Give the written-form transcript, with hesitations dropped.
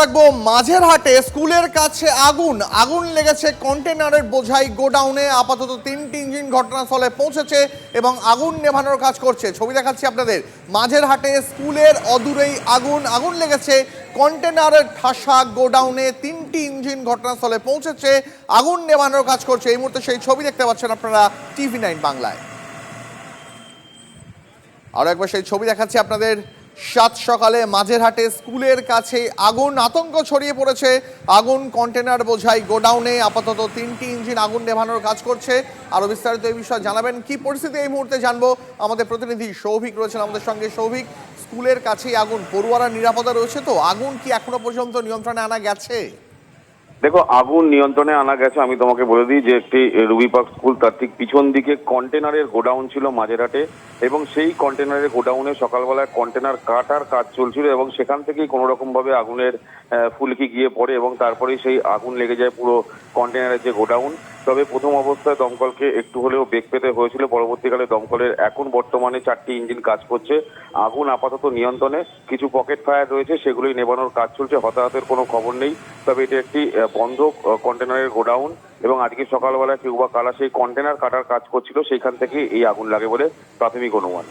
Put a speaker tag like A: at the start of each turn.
A: রাখবো মাঝেরহাটে স্কুলের কাছে আগুন আগুন লেগেছে কন্টেনারের বোঝাই গোডাউনে। আপাতত 3টি ইঞ্জিন ঘটনাস্থলে পৌঁছেছে এবং আগুন নেভানোর কাজ করছে। ছবি দেখাচ্ছি আপনাদের। মাঝেরহাটে স্কুলের অদূরেই আগুন আগুন লেগেছে কন্টেনারের ঠাসা গোডাউনে। 3টি ইঞ্জিন ঘটনাস্থলে পৌঁছেছে, আগুন নেভানোর কাজ করছে। এই মুহূর্তে সেই ছবি দেখতে পাচ্ছেন আপনারা TV9 বাংলায়। আরো একবার সেই ছবি দেখাচ্ছি আপনাদের। সাত সকালে মাঝেরহাটে স্কুলের কাছে আগুন, আতঙ্ক ছড়িয়ে পড়েছে। আগুন কন্টেনার বোঝাই গোডাউনে। আপাতত 3টি ইঞ্জিন আগুন নেভানোর কাজ করছে। আরো বিস্তারিত এই বিষয়ে জানাবেন, কি পরিস্থিতি এই মুহূর্তে জানবো আমাদের প্রতিনিধি সৌভিক রয়েছেন আমাদের সঙ্গে। সৌভিক, স্কুলের কাছেই আগুন, পড়ুয়ারা নিরাপদে রয়েছে তো? আগুন কি এখনো পর্যন্ত নিয়ন্ত্রণে আনা গেছে?
B: দেখো, আগুন নিয়ন্ত্রণে আনা গেছে। আমি তোমাকে বলে দিই যে একটি রুবি পার্ক স্কুল, তার ঠিক পিছন দিকে কন্টেনারের গোডাউন ছিল মাঝেরহাটে, এবং সেই কন্টেনারের গোডাউনে সকালবেলায় কন্টেনার কাটার কাজ চলছিল এবং সেখান থেকেই কোনো রকম ভাবে আগুনের ফুলকি গিয়ে পড়ে এবং তারপরেই সেই আগুন লেগে যায় পুরো কন্টেনারের যে গোডাউন। তবে প্রথম অবস্থায় দমকলকে একটু হলেও বেগ পেতে হয়েছিল। পরবর্তীকালে দমকলের এখন বর্তমানে 4টি ইঞ্জিন কাজ করছে। আগুন আপাতত নিয়ন্ত্রণে। কিছু পকেট ফায়ার রয়েছে, সেগুলোই নেভানোর কাজ চলছে। হতাহতের কোনো খবর নেই। তবে এটা একটি বন্ধ কন্টেনারের গোডাউন এবং আজকে সকালবেলা কেউ বা কারা সেই কন্টেনার কাটার কাজ করছিল, সেইখান থেকে এই আগুন লাগে বলে প্রাথমিক অনুমান।